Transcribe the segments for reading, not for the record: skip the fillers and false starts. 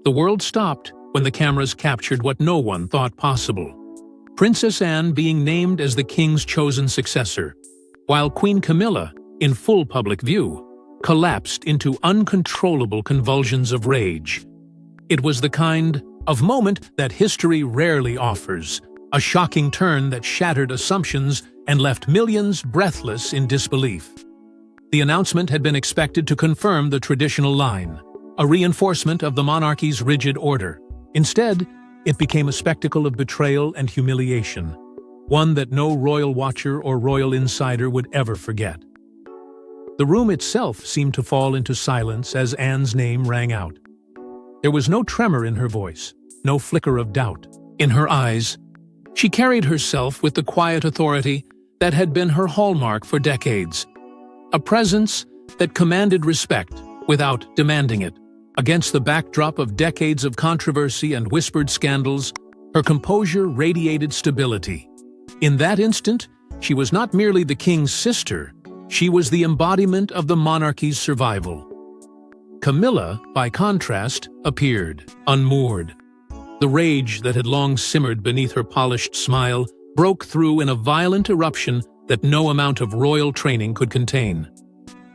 The world stopped when the cameras captured what no one thought possible. Princess Anne being named as the king's chosen successor, while Queen Camilla, in full public view, collapsed into uncontrollable convulsions of rage. It was the kind of moment that history rarely offers, a shocking turn that shattered assumptions and left millions breathless in disbelief. The announcement had been expected to confirm the traditional line, a reinforcement of the monarchy's rigid order. Instead, it became a spectacle of betrayal and humiliation, one that no royal watcher or royal insider would ever forget. The room itself seemed to fall into silence as Anne's name rang out. There was no tremor in her voice, no flicker of doubt. In her eyes, she carried herself with the quiet authority that had been her hallmark for decades, a presence that commanded respect without demanding it. Against the backdrop of decades of controversy and whispered scandals, her composure radiated stability. In that instant, she was not merely the king's sister, she was the embodiment of the monarchy's survival. Camilla, by contrast, appeared, unmoored. The rage that had long simmered beneath her polished smile broke through in a violent eruption that no amount of royal training could contain.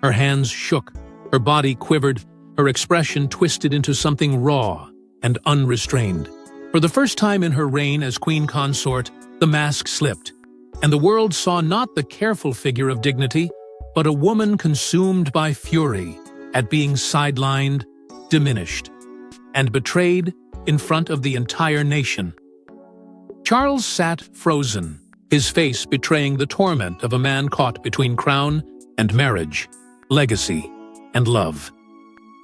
Her hands shook, her body quivered, her expression twisted into something raw and unrestrained. For the first time in her reign as queen consort, the mask slipped, and the world saw not the careful figure of dignity, but a woman consumed by fury at being sidelined, diminished, and betrayed in front of the entire nation. Charles sat frozen, his face betraying the torment of a man caught between crown and marriage, legacy and love.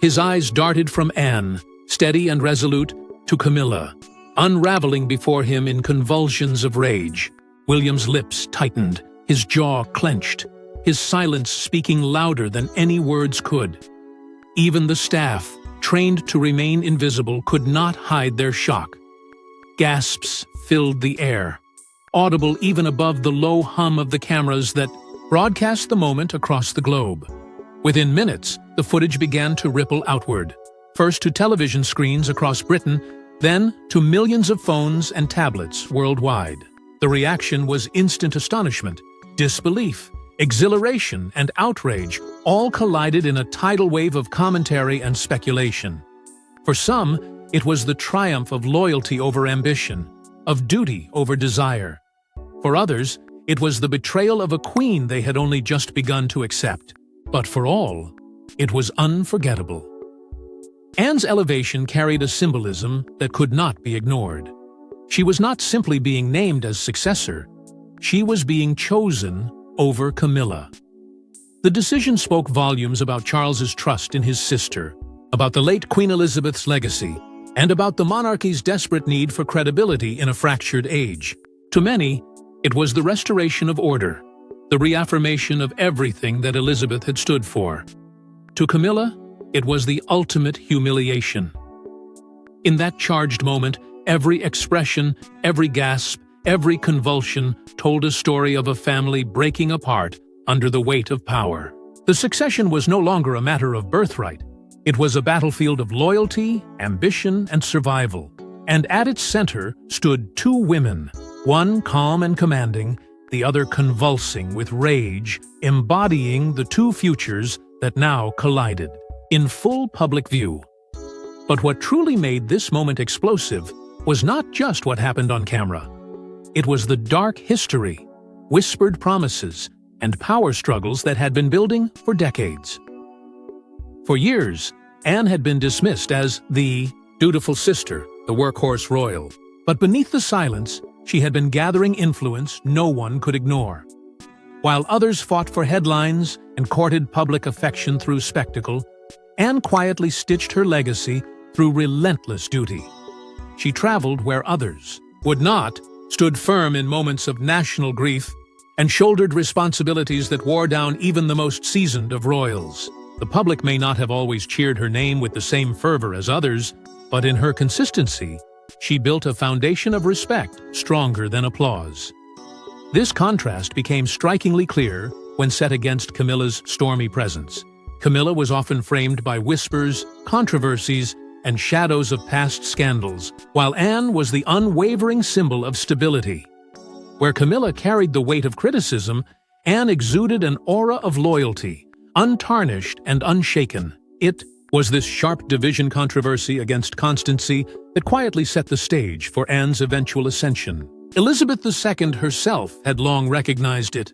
His eyes darted from Anne, steady and resolute, to Camilla, unraveling before him in convulsions of rage. William's lips tightened, his jaw clenched, his silence speaking louder than any words could. Even the staff, trained to remain invisible, could not hide their shock. Gasps filled the air, audible even above the low hum of the cameras that broadcast the moment across the globe. Within minutes, the footage began to ripple outward, first to television screens across Britain, then to millions of phones and tablets worldwide. The reaction was instant astonishment, disbelief, exhilaration, and outrage, all collided in a tidal wave of commentary and speculation. For some, it was the triumph of loyalty over ambition, of duty over desire. For others, it was the betrayal of a queen they had only just begun to accept. But for all, it was unforgettable. Anne's elevation carried a symbolism that could not be ignored. She was not simply being named as successor, she was being chosen over Camilla. The decision spoke volumes about Charles's trust in his sister, about the late Queen Elizabeth's legacy, and about the monarchy's desperate need for credibility in a fractured age. To many, it was the restoration of order, the reaffirmation of everything that Elizabeth had stood for. To Camilla, it was the ultimate humiliation. In that charged moment, every expression, every gasp, every convulsion told a story of a family breaking apart under the weight of power. The succession was no longer a matter of birthright. It was a battlefield of loyalty, ambition, and survival. And at its center stood two women, one calm and commanding, the other convulsing with rage, embodying the two futures that now collided, in full public view. But what truly made this moment explosive was not just what happened on camera. It was the dark history, whispered promises, and power struggles that had been building for decades. For years, Anne had been dismissed as the dutiful sister, the workhorse royal. But beneath the silence, she had been gathering influence no one could ignore. While others fought for headlines and courted public affection through spectacle, Anne quietly stitched her legacy through relentless duty. She traveled where others would not, stood firm in moments of national grief, and shouldered responsibilities that wore down even the most seasoned of royals. The public may not have always cheered her name with the same fervor as others, but in her consistency, she built a foundation of respect stronger than applause. This contrast became strikingly clear when set against Camilla's stormy presence. Camilla was often framed by whispers, controversies, and shadows of past scandals, while Anne was the unwavering symbol of stability. Where Camilla carried the weight of criticism, Anne exuded an aura of loyalty, untarnished and unshaken. It was this sharp division controversy against constancy that quietly set the stage for Anne's eventual ascension. Elizabeth II herself had long recognized it.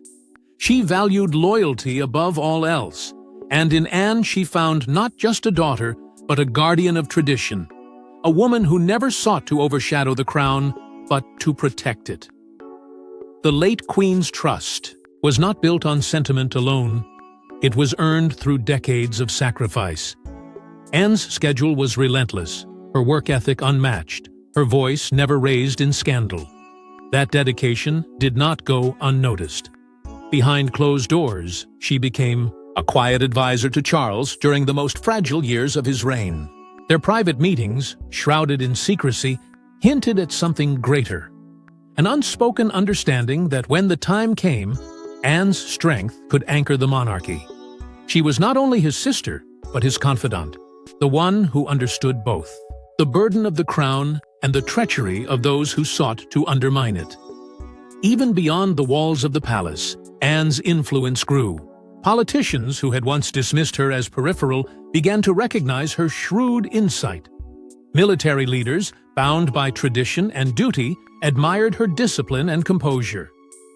She valued loyalty above all else, and in Anne she found not just a daughter, but a guardian of tradition, a woman who never sought to overshadow the crown, but to protect it. The late Queen's trust was not built on sentiment alone. It was earned through decades of sacrifice. Anne's schedule was relentless, her work ethic unmatched, her voice never raised in scandal. That dedication did not go unnoticed. Behind closed doors, she became a quiet advisor to Charles during the most fragile years of his reign. Their private meetings, shrouded in secrecy, hinted at something greater. An unspoken understanding that when the time came, Anne's strength could anchor the monarchy. She was not only his sister, but his confidant, the one who understood both the burden of the crown and the treachery of those who sought to undermine it. Even beyond the walls of the palace, Anne's influence grew. Politicians who had once dismissed her as peripheral began to recognize her shrewd insight. Military leaders, bound by tradition and duty, admired her discipline and composure.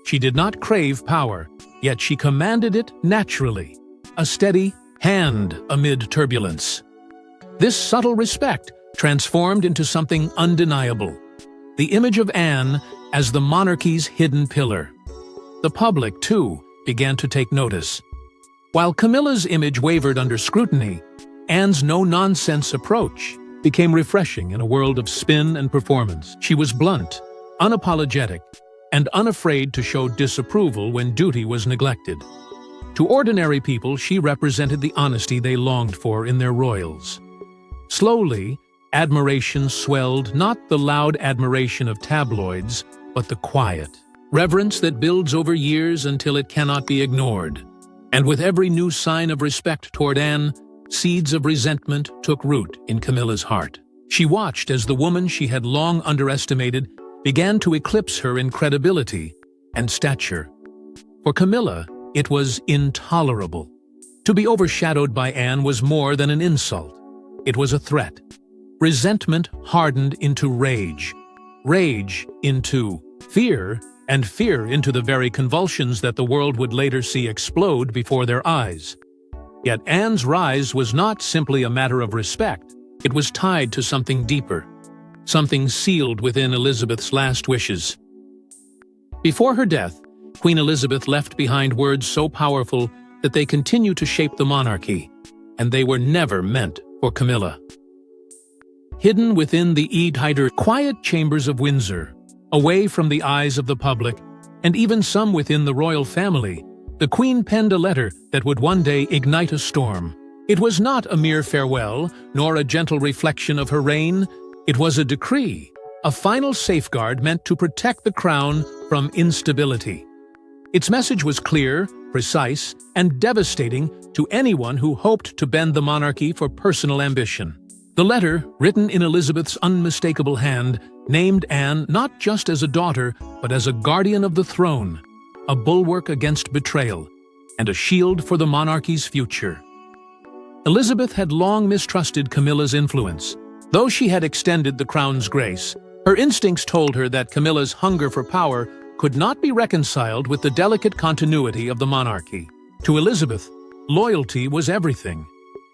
She did not crave power, yet she commanded it naturally, a steady hand amid turbulence. This subtle respect transformed into something undeniable, the image of Anne as the monarchy's hidden pillar. The public, too, began to take notice. While Camilla's image wavered under scrutiny, Anne's no-nonsense approach became refreshing in a world of spin and performance. She was blunt, unapologetic, and unafraid to show disapproval when duty was neglected. To ordinary people, she represented the honesty they longed for in their royals. Slowly, admiration swelled, not the loud admiration of tabloids, but the quiet reverence that builds over years until it cannot be ignored. And with every new sign of respect toward Anne, seeds of resentment took root in Camilla's heart. She watched as the woman she had long underestimated began to eclipse her in credibility and stature. For Camilla, it was intolerable. To be overshadowed by Anne was more than an insult. It was a threat. Resentment hardened into rage, rage into fear, and fear into the very convulsions that the world would later see explode before their eyes. Yet Anne's rise was not simply a matter of respect. It was tied to something deeper, something sealed within Elizabeth's last wishes. Before her death, Queen Elizabeth left behind words so powerful that they continue to shape the monarchy, and they were never meant for Camilla. Hidden within the tighter, quiet chambers of Windsor, away from the eyes of the public, and even some within the royal family, the Queen penned a letter that would one day ignite a storm. It was not a mere farewell, nor a gentle reflection of her reign. It was a decree, a final safeguard meant to protect the crown from instability. Its message was clear, precise, and devastating to anyone who hoped to bend the monarchy for personal ambition. The letter, written in Elizabeth's unmistakable hand, named Anne not just as a daughter, but as a guardian of the throne, a bulwark against betrayal, and a shield for the monarchy's future. Elizabeth had long mistrusted Camilla's influence. Though she had extended the crown's grace, her instincts told her that Camilla's hunger for power could not be reconciled with the delicate continuity of the monarchy. To Elizabeth, loyalty was everything,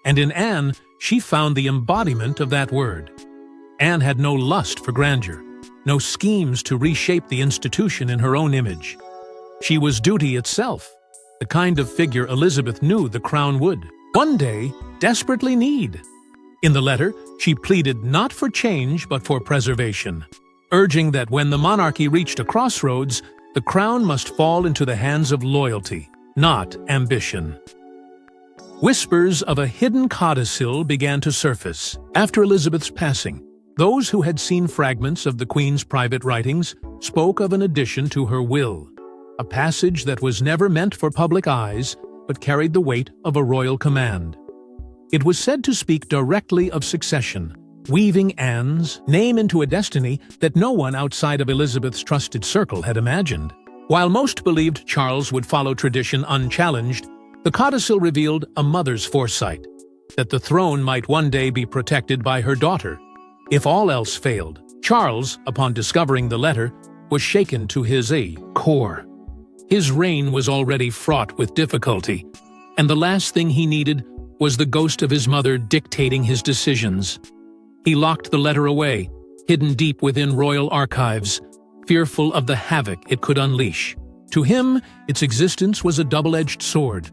and in Anne, she found the embodiment of that word. Anne had no lust for grandeur, no schemes to reshape the institution in her own image. She was duty itself, the kind of figure Elizabeth knew the crown would one day desperately need. In the letter, she pleaded not for change but for preservation, urging that when the monarchy reached a crossroads, the crown must fall into the hands of loyalty, not ambition. Whispers of a hidden codicil began to surface. After Elizabeth's passing, those who had seen fragments of the Queen's private writings spoke of an addition to her will, a passage that was never meant for public eyes but carried the weight of a royal command. It was said to speak directly of succession, weaving Anne's name into a destiny that no one outside of Elizabeth's trusted circle had imagined. While most believed Charles would follow tradition unchallenged, the codicil revealed a mother's foresight, that the throne might one day be protected by her daughter. If all else failed, Charles, upon discovering the letter, was shaken to his core. His reign was already fraught with difficulty, and the last thing he needed was the ghost of his mother dictating his decisions. He locked the letter away, hidden deep within royal archives, fearful of the havoc it could unleash. To him, its existence was a double-edged sword,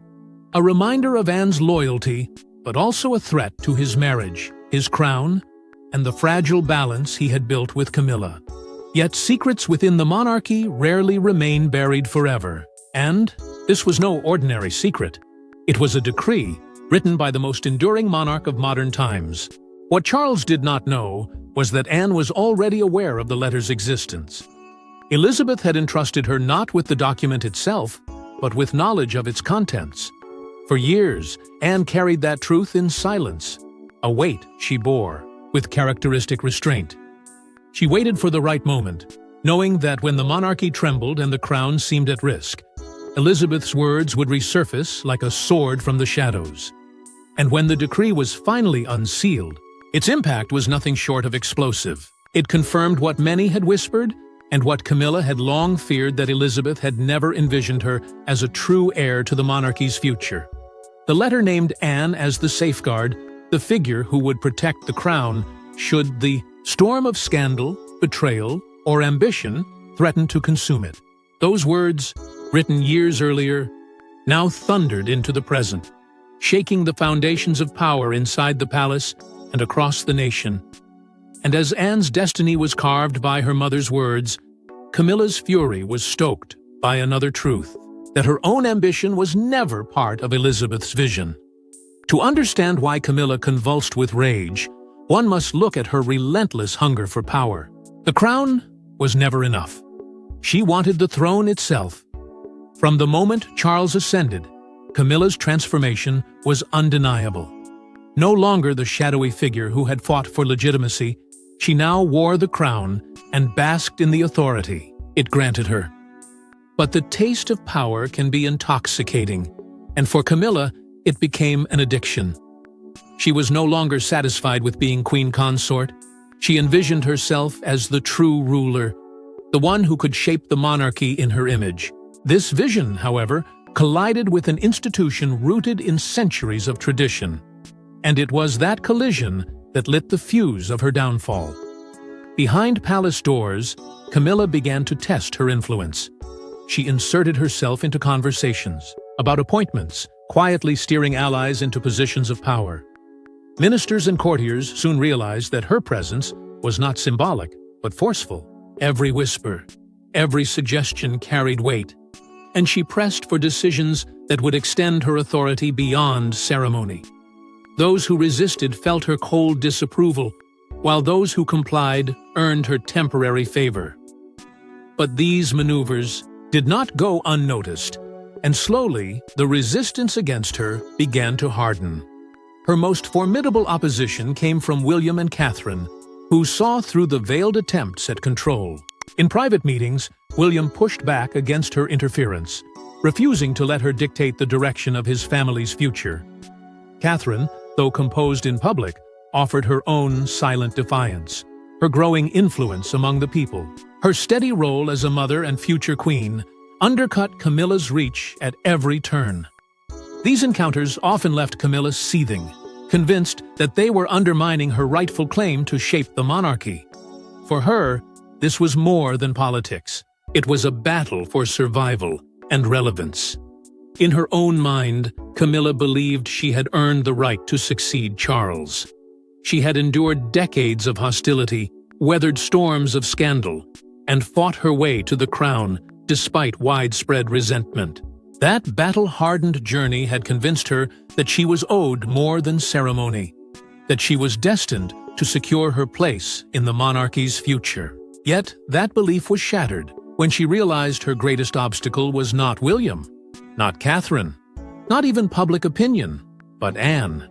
a reminder of Anne's loyalty, but also a threat to his marriage, his crown, and the fragile balance he had built with Camilla. Yet secrets within the monarchy rarely remain buried forever, and this was no ordinary secret. It was a decree written by the most enduring monarch of modern times. What Charles did not know was that Anne was already aware of the letter's existence. Elizabeth had entrusted her not with the document itself, but with knowledge of its contents. For years, Anne carried that truth in silence, a weight she bore with characteristic restraint. She waited for the right moment, knowing that when the monarchy trembled and the crown seemed at risk, Elizabeth's words would resurface like a sword from the shadows. And when the decree was finally unsealed, its impact was nothing short of explosive. It confirmed what many had whispered, and what Camilla had long feared, that Elizabeth had never envisioned her as a true heir to the monarchy's future. The letter named Anne as the safeguard, the figure who would protect the crown should the storm of scandal, betrayal, or ambition threaten to consume it. Those words, written years earlier, now thundered into the present, shaking the foundations of power inside the palace and across the nation. And as Anne's destiny was carved by her mother's words, Camilla's fury was stoked by another truth, that her own ambition was never part of Elizabeth's vision. To understand why Camilla convulsed with rage, one must look at her relentless hunger for power. The crown was never enough. She wanted the throne itself. From the moment Charles ascended, Camilla's transformation was undeniable. No longer the shadowy figure who had fought for legitimacy, she now wore the crown and basked in the authority it granted her. But the taste of power can be intoxicating, and for Camilla, it became an addiction. She was no longer satisfied with being queen consort. She envisioned herself as the true ruler, the one who could shape the monarchy in her image. This vision, however, collided with an institution rooted in centuries of tradition. And it was that collision that lit the fuse of her downfall. Behind palace doors, Camilla began to test her influence. She inserted herself into conversations about appointments, quietly steering allies into positions of power. Ministers and courtiers soon realized that her presence was not symbolic, but forceful. Every whisper, every suggestion carried weight, and she pressed for decisions that would extend her authority beyond ceremony. Those who resisted felt her cold disapproval, while those who complied earned her temporary favor. But these maneuvers did not go unnoticed, and slowly the resistance against her began to harden. Her most formidable opposition came from William and Catherine, who saw through the veiled attempts at control. In private meetings, William pushed back against her interference, refusing to let her dictate the direction of his family's future. Catherine, though composed in public, offered her own silent defiance. Her growing influence among the people, her steady role as a mother and future queen, undercut Camilla's reach at every turn. These encounters often left Camilla seething, convinced that they were undermining her rightful claim to shape the monarchy. For her, this was more than politics. It was a battle for survival and relevance. In her own mind, Camilla believed she had earned the right to succeed Charles. She had endured decades of hostility, weathered storms of scandal, and fought her way to the crown despite widespread resentment. That battle-hardened journey had convinced her that she was owed more than ceremony, that she was destined to secure her place in the monarchy's future. Yet that belief was shattered when she realized her greatest obstacle was not William, not Catherine, not even public opinion, but Anne.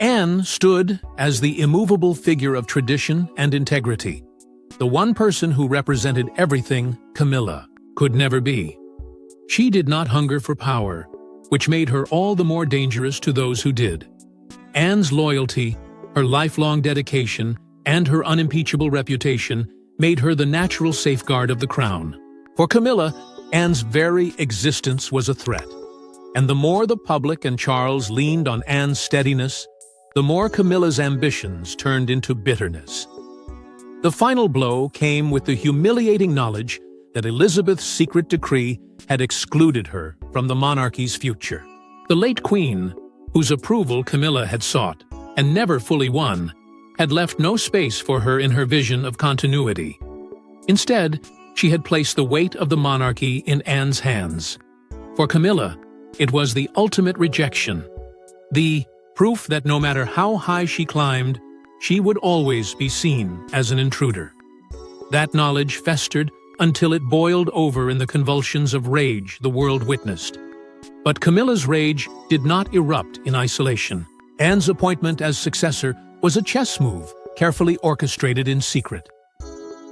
Anne stood as the immovable figure of tradition and integrity. The one person who represented everything Camilla could never be. She did not hunger for power, which made her all the more dangerous to those who did. Anne's loyalty, her lifelong dedication, and her unimpeachable reputation made her the natural safeguard of the crown. For Camilla, Anne's very existence was a threat. And the more the public and Charles leaned on Anne's steadiness, the more Camilla's ambitions turned into bitterness. The final blow came with the humiliating knowledge that Elizabeth's secret decree had excluded her from the monarchy's future. The late queen, whose approval Camilla had sought and never fully won, had left no space for her in her vision of continuity. Instead, she had placed the weight of the monarchy in Anne's hands. For Camilla, it was the ultimate rejection, the proof that no matter how high she climbed, she would always be seen as an intruder. That knowledge festered until it boiled over in the convulsions of rage the world witnessed. But Camilla's rage did not erupt in isolation. Anne's appointment as successor was a chess move, carefully orchestrated in secret.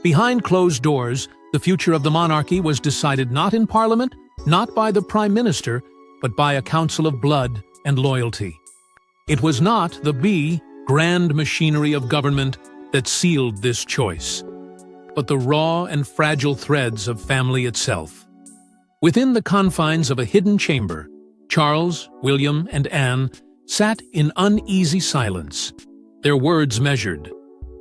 Behind closed doors, the future of the monarchy was decided not in Parliament, not by the Prime Minister, but by a council of blood and loyalty. It was not the grand machinery of government that sealed this choice, but the raw and fragile threads of family itself. Within the confines of a hidden chamber, Charles, William, and Anne sat in uneasy silence, their words measured,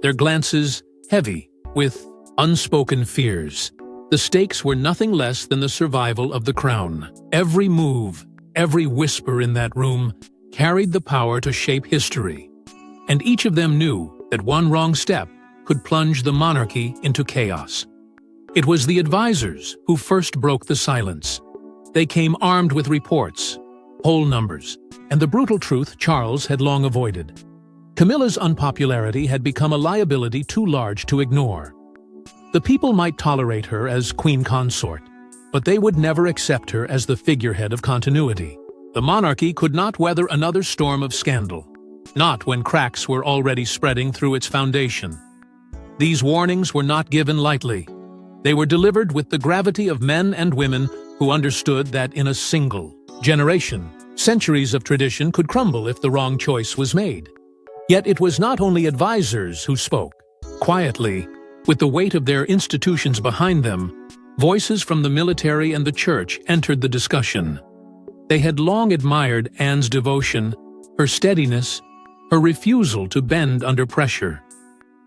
their glances heavy with unspoken fears. The stakes were nothing less than the survival of the crown. Every move, every whisper in that room carried the power to shape history, and each of them knew that one wrong step could plunge the monarchy into chaos. It was the advisors who first broke the silence. They came armed with reports, poll numbers, and the brutal truth Charles had long avoided. Camilla's unpopularity had become a liability too large to ignore. The people might tolerate her as queen consort, but they would never accept her as the figurehead of continuity. The monarchy could not weather another storm of scandal, not when cracks were already spreading through its foundation. These warnings were not given lightly. They were delivered with the gravity of men and women who understood that in a single generation, centuries of tradition could crumble if the wrong choice was made. Yet it was not only advisors who spoke. Quietly, with the weight of their institutions behind them, voices from the military and the church entered the discussion. They had long admired Anne's devotion, her steadiness, her refusal to bend under pressure.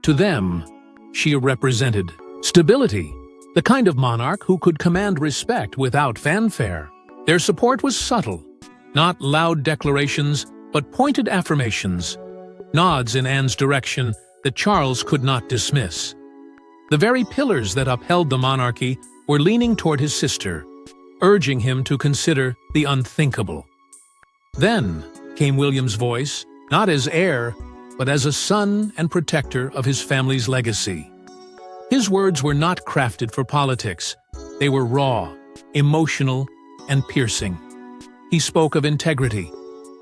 To them, she represented stability, the kind of monarch who could command respect without fanfare. Their support was subtle, not loud declarations, but pointed affirmations, nods in Anne's direction that Charles could not dismiss. The very pillars that upheld the monarchy were leaning toward his sister, urging him to consider the unthinkable. Then came William's voice, not as heir, but as a son and protector of his family's legacy. His words were not crafted for politics. They were raw, emotional, and piercing. He spoke of integrity,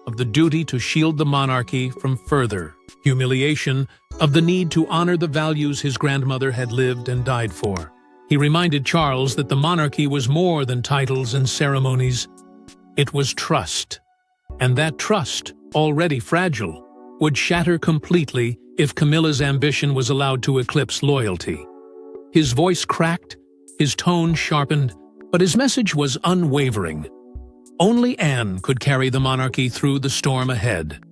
of the duty to shield the monarchy from further humiliation, of the need to honor the values his grandmother had lived and died for. He reminded Charles that the monarchy was more than titles and ceremonies. It was trust, and that trust, already fragile, would shatter completely if Camilla's ambition was allowed to eclipse loyalty. His voice cracked, his tone sharpened, but his message was unwavering. Only Anne could carry the monarchy through the storm ahead.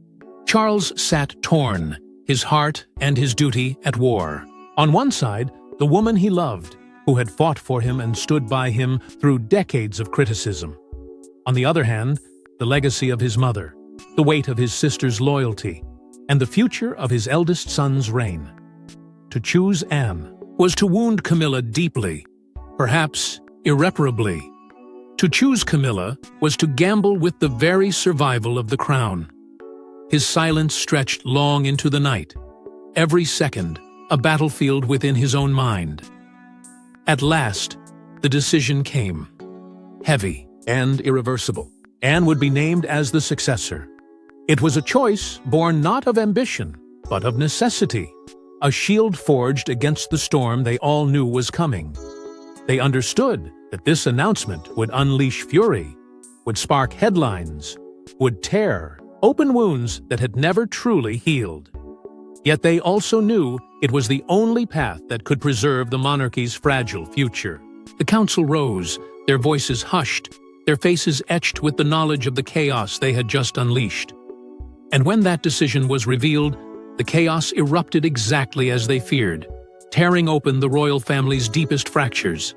Charles sat torn, his heart and his duty at war. On one side, the woman he loved, who had fought for him and stood by him through decades of criticism. On the other hand, the legacy of his mother, the weight of his sister's loyalty, and the future of his eldest son's reign. To choose Anne was to wound Camilla deeply, perhaps irreparably. To choose Camilla was to gamble with the very survival of the crown. His silence stretched long into the night, every second a battlefield within his own mind. At last, the decision came. Heavy and irreversible. Anne would be named as the successor. It was a choice born not of ambition, but of necessity, a shield forged against the storm they all knew was coming. They understood that this announcement would unleash fury, would spark headlines, would tear open wounds that had never truly healed. Yet they also knew it was the only path that could preserve the monarchy's fragile future. The council rose, their voices hushed, their faces etched with the knowledge of the chaos they had just unleashed. And when that decision was revealed, the chaos erupted exactly as they feared, tearing open the royal family's deepest fractures.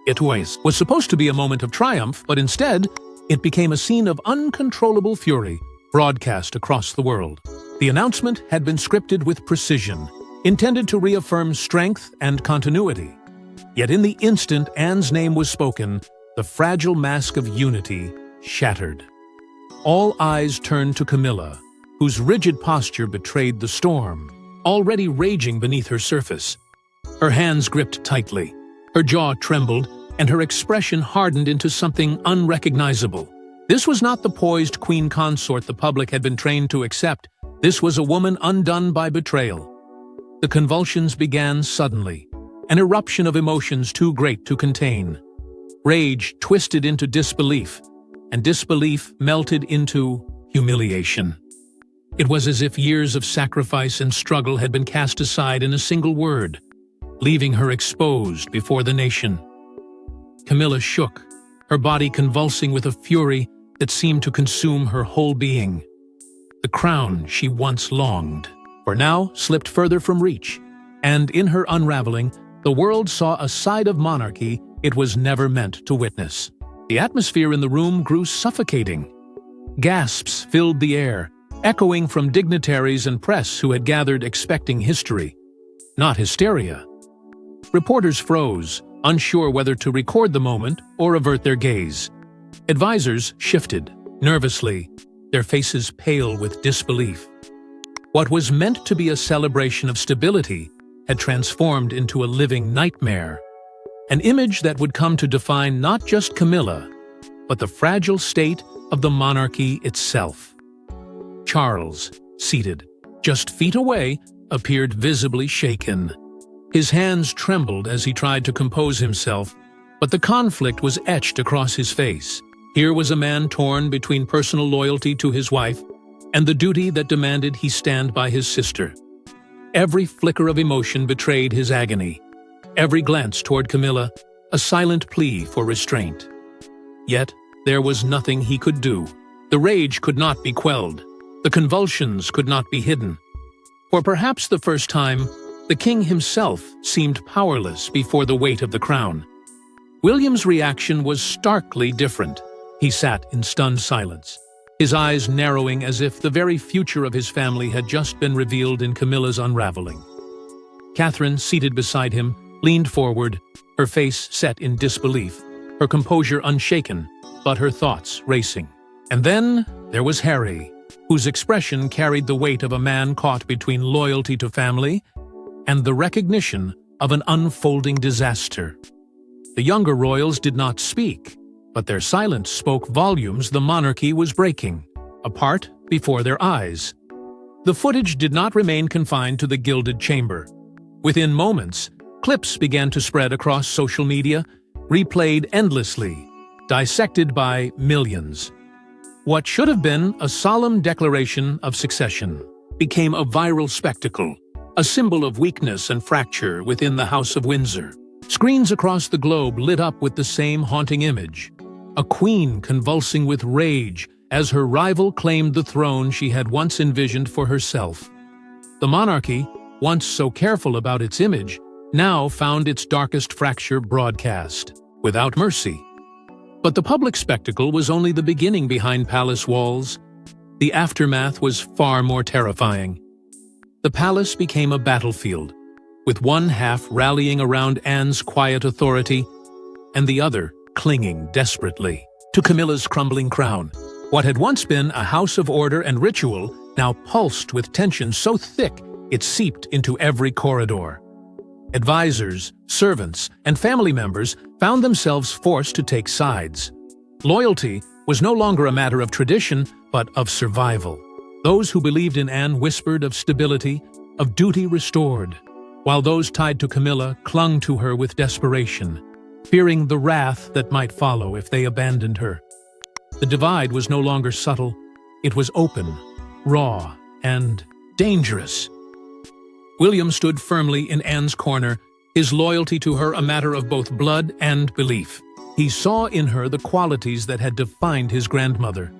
It was supposed to be a moment of triumph, but instead, it became a scene of uncontrollable fury, broadcast across the world. The announcement had been scripted with precision, intended to reaffirm strength and continuity. Yet in the instant Anne's name was spoken, the fragile mask of unity shattered. All eyes turned to Camilla, whose rigid posture betrayed the storm, already raging beneath her surface. Her hands gripped tightly, her jaw trembled, and her expression hardened into something unrecognizable. This was not the poised queen consort the public had been trained to accept. This was a woman undone by betrayal. The convulsions began suddenly, an eruption of emotions too great to contain. Rage twisted into disbelief, and disbelief melted into humiliation. It was as if years of sacrifice and struggle had been cast aside in a single word, leaving her exposed before the nation. Camilla shook, her body convulsing with a fury that seemed to consume her whole being. The crown she once longed for now slipped further from reach, and in her unraveling, the world saw a side of monarchy it was never meant to witness. The atmosphere in the room grew suffocating. Gasps filled the air, echoing from dignitaries and press who had gathered expecting history, not hysteria. Reporters froze, unsure whether to record the moment or avert their gaze. Advisors shifted, nervously, their faces pale with disbelief. What was meant to be a celebration of stability had transformed into a living nightmare, an image that would come to define not just Camilla, but the fragile state of the monarchy itself. Charles, seated just feet away, appeared visibly shaken. His hands trembled as he tried to compose himself, but the conflict was etched across his face. Here was a man torn between personal loyalty to his wife and the duty that demanded he stand by his sister. Every flicker of emotion betrayed his agony. Every glance toward Camilla, a silent plea for restraint. Yet, there was nothing he could do. The rage could not be quelled. The convulsions could not be hidden. For perhaps the first time, the king himself seemed powerless before the weight of the crown. William's reaction was starkly different. He sat in stunned silence, his eyes narrowing as if the very future of his family had just been revealed in Camilla's unraveling. Catherine, seated beside him, leaned forward, her face set in disbelief, her composure unshaken, but her thoughts racing. And then there was Harry, whose expression carried the weight of a man caught between loyalty to family and the recognition of an unfolding disaster. The younger royals did not speak, but their silence spoke volumes. The monarchy was breaking, apart before their eyes. The footage did not remain confined to the gilded chamber. Within moments, clips began to spread across social media, replayed endlessly, dissected by millions. What should have been a solemn declaration of succession became a viral spectacle, a symbol of weakness and fracture within the House of Windsor. Screens across the globe lit up with the same haunting image, a queen convulsing with rage as her rival claimed the throne she had once envisioned for herself. The monarchy, once so careful about its image, now found its darkest fracture broadcast, without mercy. But the public spectacle was only the beginning behind palace walls. The aftermath was far more terrifying. The palace became a battlefield, with one half rallying around Anne's quiet authority and the other clinging desperately to Camilla's crumbling crown. What had once been a house of order and ritual now pulsed with tension so thick it seeped into every corridor. Advisors, servants, and family members found themselves forced to take sides. Loyalty was no longer a matter of tradition, but of survival. Those who believed in Anne whispered of stability, of duty restored, while those tied to Camilla clung to her with desperation, fearing the wrath that might follow if they abandoned her. The divide was no longer subtle, it was open, raw, and dangerous. William stood firmly in Anne's corner, his loyalty to her a matter of both blood and belief. He saw in her the qualities that had defined his grandmother: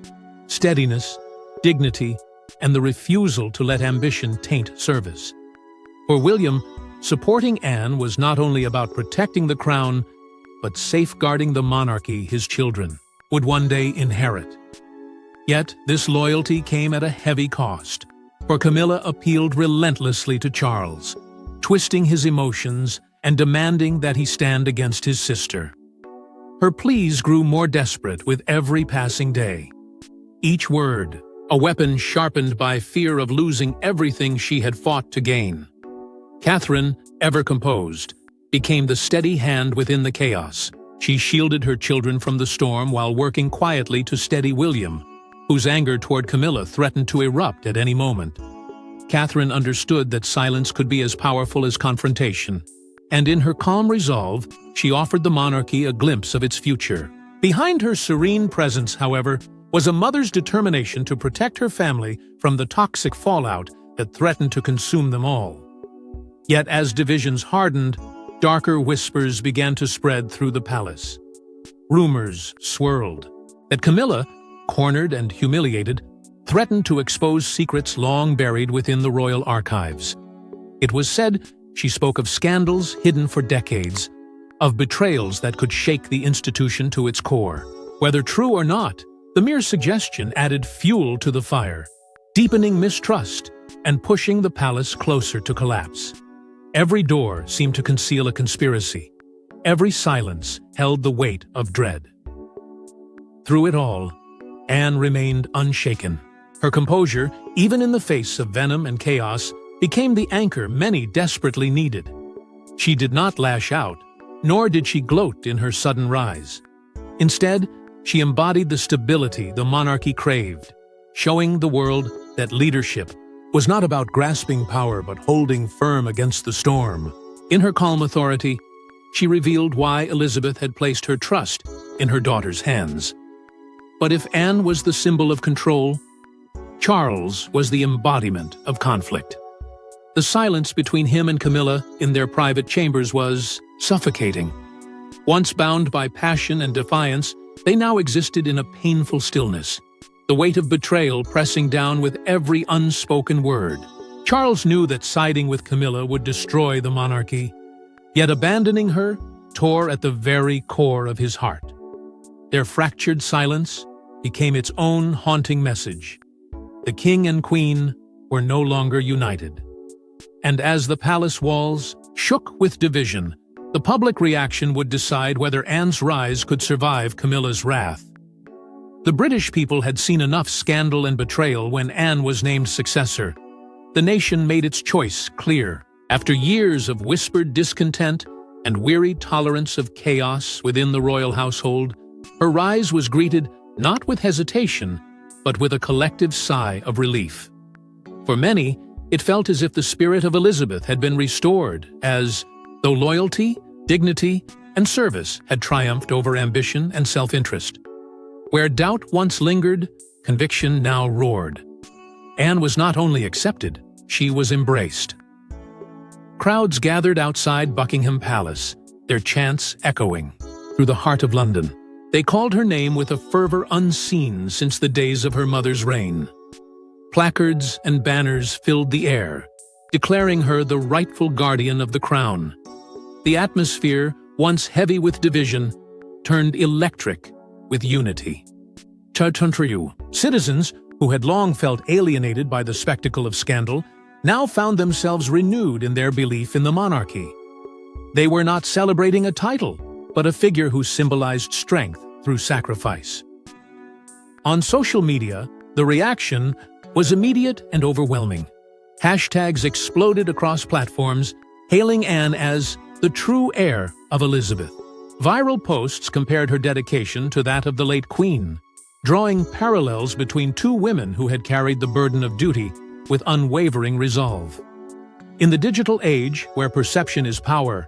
steadiness, dignity, and the refusal to let ambition taint service. For William, supporting Anne was not only about protecting the crown, but safeguarding the monarchy his children would one day inherit. Yet this loyalty came at a heavy cost, for Camilla appealed relentlessly to Charles, twisting his emotions and demanding that he stand against his sister. Her pleas grew more desperate with every passing day. Each word, a weapon sharpened by fear of losing everything she had fought to gain. Catherine, ever composed, became the steady hand within the chaos. She shielded her children from the storm while working quietly to steady William, whose anger toward Camilla threatened to erupt at any moment. Catherine understood that silence could be as powerful as confrontation, and in her calm resolve, she offered the monarchy a glimpse of its future. Behind her serene presence, however, was a mother's determination to protect her family from the toxic fallout that threatened to consume them all. Yet as divisions hardened, darker whispers began to spread through the palace. Rumors swirled that Camilla, cornered and humiliated, threatened to expose secrets long buried within the royal archives. It was said she spoke of scandals hidden for decades, of betrayals that could shake the institution to its core. Whether true or not, the mere suggestion added fuel to the fire, deepening mistrust and pushing the palace closer to collapse. Every door seemed to conceal a conspiracy. Every silence held the weight of dread. Through it all, Anne remained unshaken. Her composure, even in the face of venom and chaos, became the anchor many desperately needed. She did not lash out, nor did she gloat in her sudden rise. Instead, she embodied the stability the monarchy craved, showing the world that leadership was not about grasping power but holding firm against the storm. In her calm authority, she revealed why Elizabeth had placed her trust in her daughter's hands. But if Anne was the symbol of control, Charles was the embodiment of conflict. The silence between him and Camilla in their private chambers was suffocating. Once bound by passion and defiance, they now existed in a painful stillness, the weight of betrayal pressing down with every unspoken word. Charles knew that siding with Camilla would destroy the monarchy, yet abandoning her tore at the very core of his heart. Their fractured silence became its own haunting message. The king and queen were no longer united. And as the palace walls shook with division, the public reaction would decide whether Anne's rise could survive Camilla's wrath. The British people had seen enough scandal and betrayal when Anne was named successor. The nation made its choice clear. After years of whispered discontent and weary tolerance of chaos within the royal household, her rise was greeted not with hesitation, but with a collective sigh of relief. For many, it felt as if the spirit of Elizabeth had been restored, as though loyalty, dignity, and service had triumphed over ambition and self-interest. Where doubt once lingered, conviction now roared. Anne was not only accepted, she was embraced. Crowds gathered outside Buckingham Palace, their chants echoing through the heart of London. They called her name with a fervor unseen since the days of her mother's reign. Placards and banners filled the air, declaring her the rightful guardian of the crown. The atmosphere, once heavy with division, turned electric with unity. Citizens, who had long felt alienated by the spectacle of scandal, now found themselves renewed in their belief in the monarchy. They were not celebrating a title, but a figure who symbolized strength through sacrifice. On social media, the reaction was immediate and overwhelming. Hashtags exploded across platforms, hailing Anne as the true heir of Elizabeth. Viral posts compared her dedication to that of the late Queen, drawing parallels between two women who had carried the burden of duty with unwavering resolve. In the digital age, where perception is power,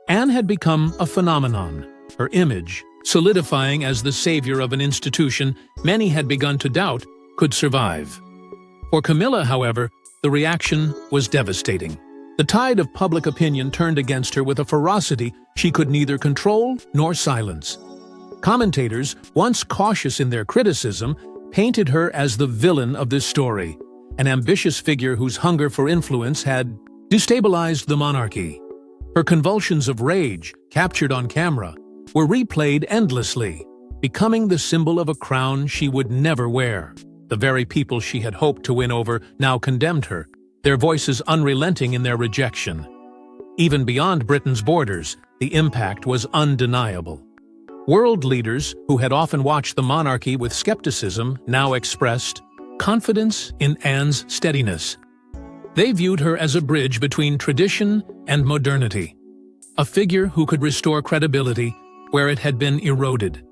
Anne had become a phenomenon, her image, solidifying as the savior of an institution many had begun to doubt could survive. For Camilla, however, the reaction was devastating. The tide of public opinion turned against her with a ferocity she could neither control nor silence. Commentators, once cautious in their criticism, painted her as the villain of this story, an ambitious figure whose hunger for influence had destabilized the monarchy. Her convulsions of rage, captured on camera, were replayed endlessly, becoming the symbol of a crown she would never wear. The very people she had hoped to win over now condemned her, their voices unrelenting in their rejection. Even beyond Britain's borders, the impact was undeniable. World leaders, who had often watched the monarchy with skepticism, now expressed confidence in Anne's steadiness. They viewed her as a bridge between tradition and modernity, a figure who could restore credibility where it had been eroded.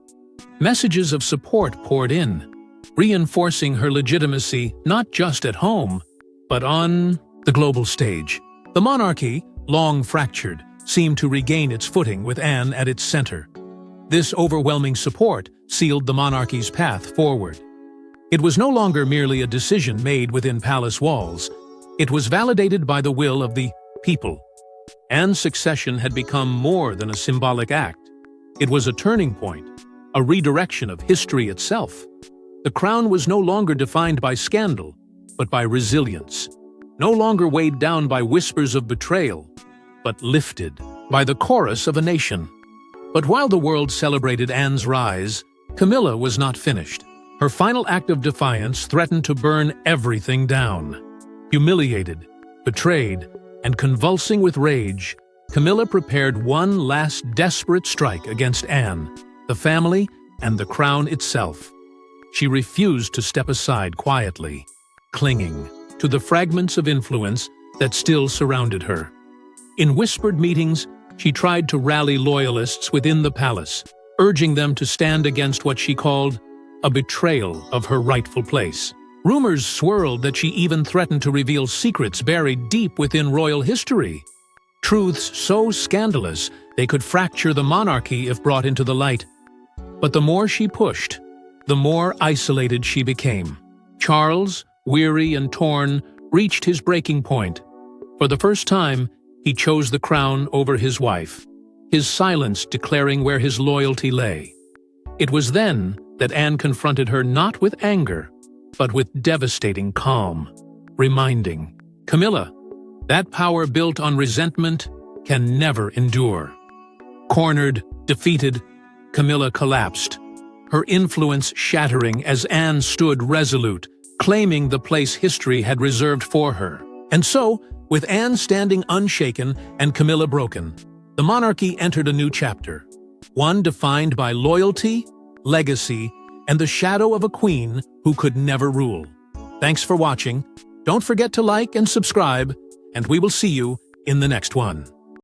Messages of support poured in, reinforcing her legitimacy not just at home, but on the global stage. The monarchy, long fractured, seemed to regain its footing with Anne at its center. This overwhelming support sealed the monarchy's path forward. It was no longer merely a decision made within palace walls. It was validated by the will of the people. Anne's succession had become more than a symbolic act. It was a turning point, a redirection of history itself. The crown was no longer defined by scandal, but by resilience. No longer weighed down by whispers of betrayal, but lifted by the chorus of a nation. But while the world celebrated Anne's rise, Camilla was not finished. Her final act of defiance threatened to burn everything down. Humiliated, betrayed, and convulsing with rage, Camilla prepared one last desperate strike against Anne, the family, and the crown itself. She refused to step aside quietly, clinging to the fragments of influence that still surrounded her. In whispered meetings, she tried to rally loyalists within the palace, urging them to stand against what she called a betrayal of her rightful place. Rumors swirled that she even threatened to reveal secrets buried deep within royal history. Truths so scandalous they could fracture the monarchy if brought into the light. But the more she pushed, the more isolated she became. Charles, weary and torn, reached his breaking point. For the first time, he chose the crown over his wife, his silence declaring where his loyalty lay. It was then that Anne confronted her not with anger, but with devastating calm, reminding, Camilla, that power built on resentment can never endure. Cornered, defeated, Camilla collapsed, her influence shattering as Anne stood resolute, claiming the place history had reserved for her. And so, with Anne standing unshaken and Camilla broken, the monarchy entered a new chapter, one defined by loyalty, legacy, and the shadow of a queen who could never rule. Thanks for watching. Don't forget to like and subscribe, and we will see you in the next one.